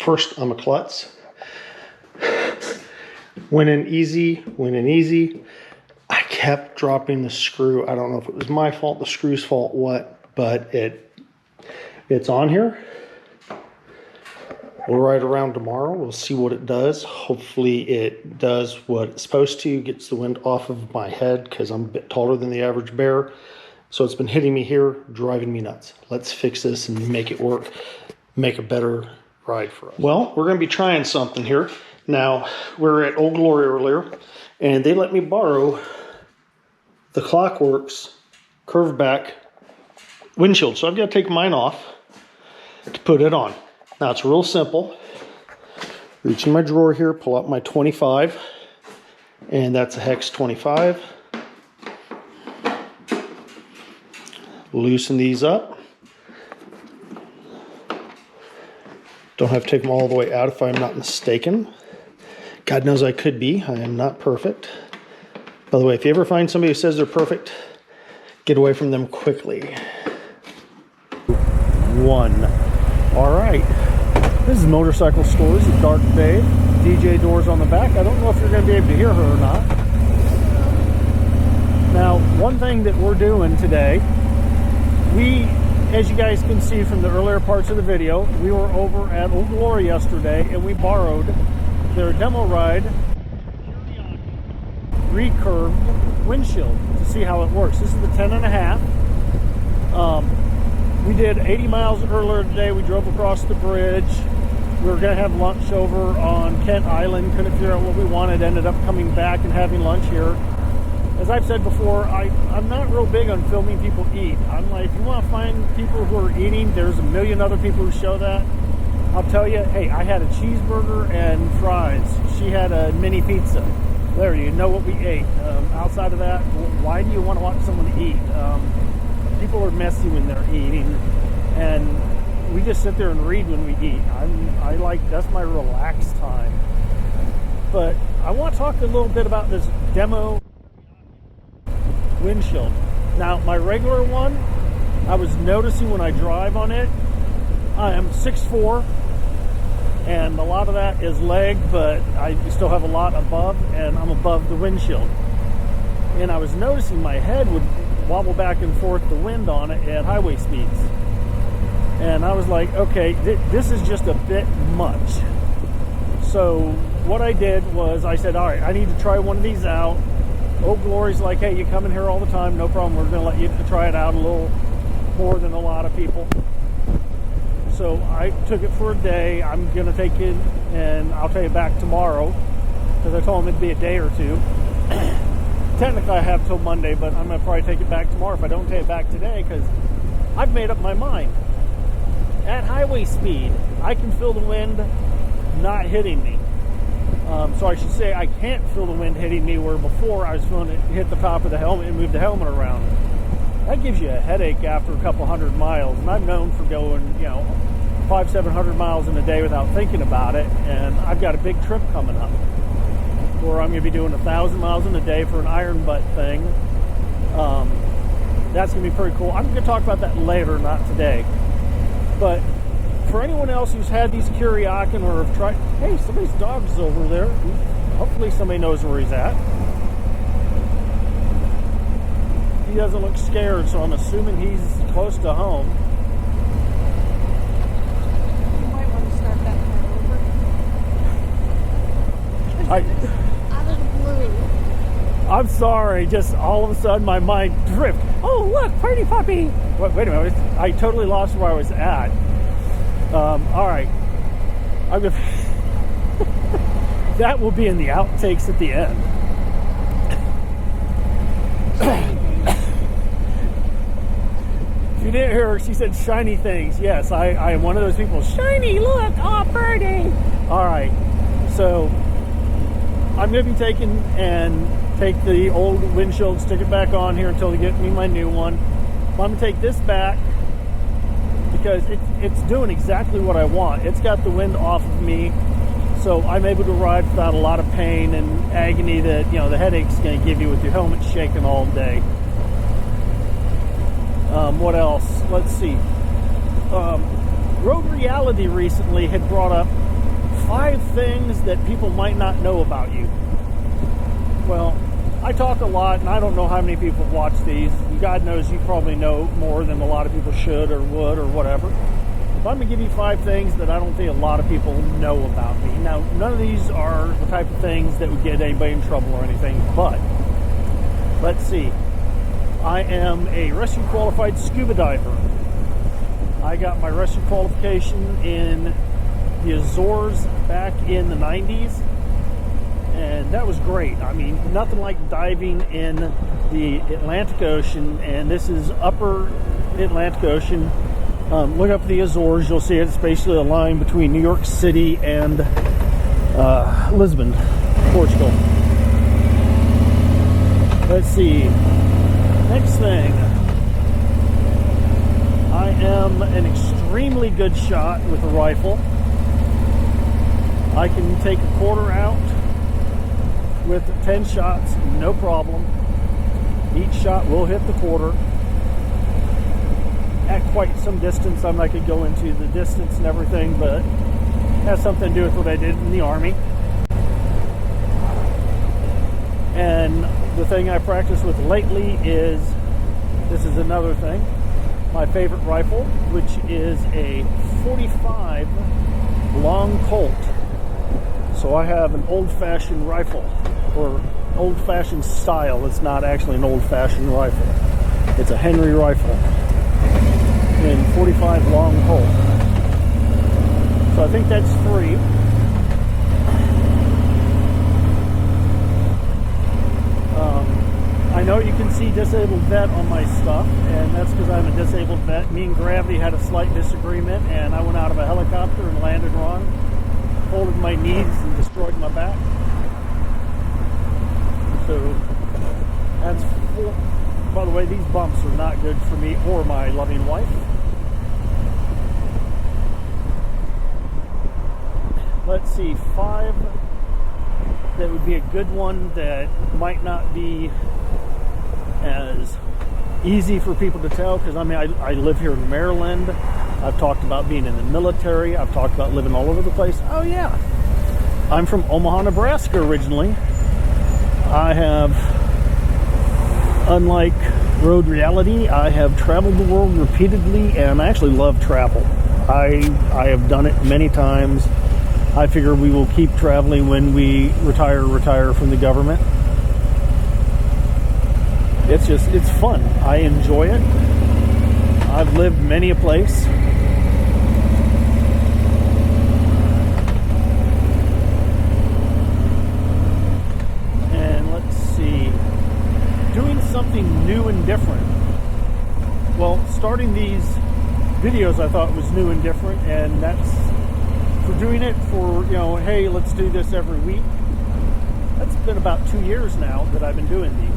First, I'm a klutz. Went in easy. I kept dropping the screw. I don't know if it was my fault, the screw's fault, what, but it's on here. We'll ride around tomorrow. We'll see what it does. Hopefully it does what it's supposed to, gets the wind off of my head because I'm a bit taller than the average bear. So it's been hitting me here, driving me nuts. Let's fix this and make it work, make a better ride for us. Well, we're going to be trying something here. Now, we were at Old Glory earlier, and they let me borrow the Klock Werks curved back windshield. So I've got to take mine off to put it on. Now, it's real simple. Reach in my drawer here, pull out my 25, and that's a hex 25. Loosen these up. Don't have to take them all the way out if I'm not mistaken. God knows I could be. I am not perfect. By the way, if you ever find somebody who says they're perfect, get away from them quickly. 1. All right. This is Motorcycle Stories with Dark Babe. DJ doors on the back. I don't know if you're going to be able to hear her or not. Now, one thing that we're doing today, as you guys can see from the earlier parts of the video, we were over at Old Glory yesterday and we borrowed their demo ride recurved windshield to see how it works. This is the 10.5. We did 80 miles earlier today. We drove across the bridge. We were going to have lunch over on Kent Island. Couldn't figure out what we wanted. Ended up coming back and having lunch here. As I've said before, I'm not real big on filming people eat. I'm like, if you want to find people who are eating, there's a million other people who show that. I'll tell you, hey, I had a cheeseburger and fries. She had a mini pizza. There, you know what we ate. Outside of that, why do you want to watch someone eat? People are messy when they're eating, and we just sit there and read when we eat. That's my relaxed time. But I want to talk a little bit about this demo windshield. Now, my regular one, I was noticing when I drive on it, I am 6'4", and a lot of that is leg, but I still have a lot above, and I'm above the windshield. And I was noticing my head would wobble back and forth, the wind on it at highway speeds. And I was like, okay, this is just a bit much. So what I did was I said, all right, I need to try one of these out. Old Glory's like, hey, you come in here all the time, no problem. We're going to let you try it out a little more than a lot of people. So I took it for a day. I'm going to take it, and I'll take it back tomorrow because I told them it'd be a day or two. Technically, I have till Monday, but I'm going to probably take it back tomorrow if I don't take it back today because I've made up my mind. At highway speed, I can feel the wind not hitting me. So I should say I can't feel the wind hitting me, where before I was feeling it hit the top of the helmet and move the helmet around. That gives you a headache after a couple hundred miles, and I'm known for going, 500-700 miles in a day without thinking about it, and I've got a big trip coming up where I'm going to be doing 1,000 miles in a day for an iron butt thing. That's going to be pretty cool. I'm going to talk about that later, not today. But for anyone else who's had these Kuryakin or have tried, hey, somebody's dog's over there. Hopefully somebody knows where he's at. He doesn't look scared, so I'm assuming he's close to home. You might want to start that car over. Out of the blue. I'm sorry, just all of a sudden my mind drift. Oh, look, pretty puppy. Wait a minute, I totally lost where I was at. All right. I'm gonna that will be in the outtakes at the end. If you didn't hear her, she said shiny things. Yes, I am one of those people. Shiny, look, oh, pretty. All right, so I'm going to be take the old windshield, stick it back on here until they get me my new one. I'm going to take this back because it's doing exactly what I want. It's got the wind off of me, so I'm able to ride without a lot of pain and agony that, the headache's going to give you with your helmet shaking all day. What else? Let's see. Road Reality recently had brought up 5 things that people might not know about you. Well, I talk a lot, and I don't know how many people watch these. God knows you probably know more than a lot of people should or would or whatever. But I'm going to give you 5 things that I don't think a lot of people know about me. Now, none of these are the type of things that would get anybody in trouble or anything, but let's see. I am a rescue qualified scuba diver. I got my rescue qualification in the Azores back in the 90s. And that was great. I mean, nothing like diving in the Atlantic Ocean, and this is upper Atlantic Ocean. Look up the Azores, you'll see it. It's basically a line between New York City and Lisbon, Portugal. Let's see. Next thing. I am an extremely good shot with a rifle. I can take a quarter out with 10 shots, no problem. Each shot will hit the quarter at quite some distance. I'm not going to go into the distance and everything, but it has something to do with what I did in the Army. And the thing I practice with lately is, this is another thing, my favorite rifle, which is a 45 long Colt. So I have an old-fashioned rifle, or old-fashioned style. It's not actually an old-fashioned rifle. It's a Henry rifle in 45 long Colt. So I think that's 3. I know you can see disabled vet on my stuff, and that's because I'm a disabled vet. Me and Gravity had a slight disagreement, and I went out of a helicopter and landed wrong, folded my knees and destroyed my back. So that's 4. By the way, these bumps are not good for me or my loving wife. Let's see, 5 that would be a good one that might not be as easy for people to tell, because I mean, I live here in Maryland. I've talked about being in the military. I've talked about living all over the place. Oh yeah, I'm from Omaha, Nebraska originally. I have, unlike Road Reality, I have traveled the world repeatedly, and I actually love travel. I have done it many times. I figure we will keep traveling when we retire from the government. It's fun. I enjoy it. I've lived many a place. And let's see. Doing something new and different. Well, starting these videos I thought was new and different, and that's for doing it for, hey, let's do this every week. That's been about 2 years now that I've been doing these.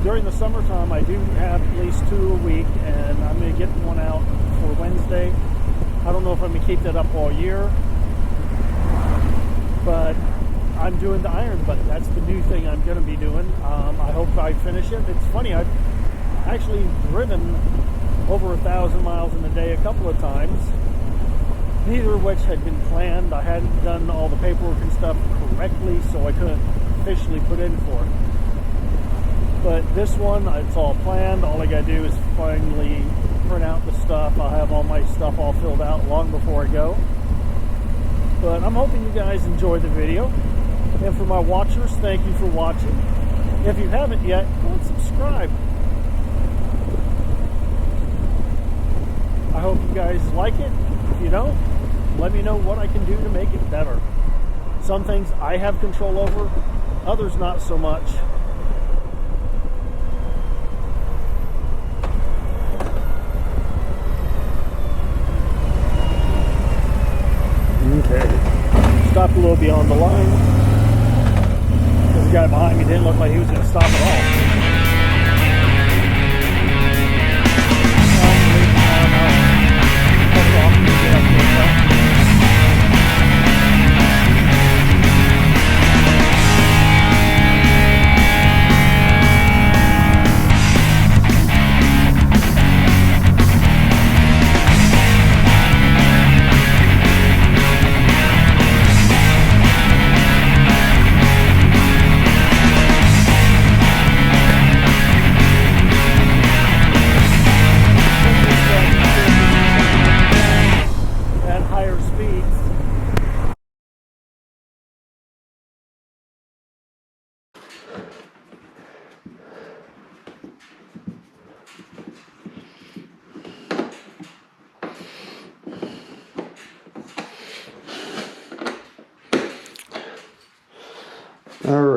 During the summertime, I do have at least 2 a week, and I'm going to get one out for Wednesday. I don't know if I'm going to keep that up all year, but I'm doing the Iron Butt. That's the new thing I'm going to be doing. I hope I finish it. It's funny, I've actually driven over 1,000 miles in a day a couple of times, neither of which had been planned. I hadn't done all the paperwork and stuff correctly, so I couldn't officially put in for it. But this one, it's all planned. All I gotta do is finally print out the stuff. I'll have all my stuff all filled out long before I go. But I'm hoping you guys enjoy the video. And for my watchers, thank you for watching. If you haven't yet, go and subscribe. I hope you guys like it. If you don't, let me know what I can do to make it better. Some things I have control over, others not so much. Okay, stopped a little beyond the line. The guy behind me didn't look like he was going to stop at all.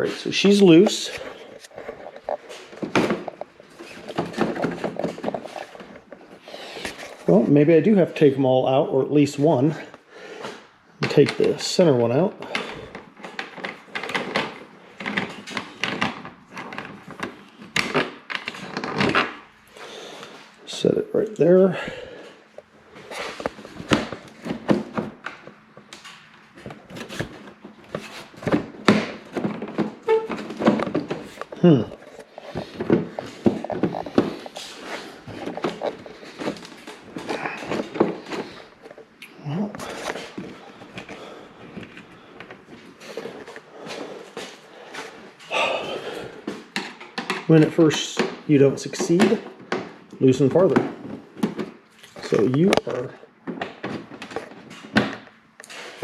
right, so she's loose. Well, maybe I do have to take them all out, or at least one. Take the center one out. Set it right there. Well, when at first you don't succeed, loosen farther. So you are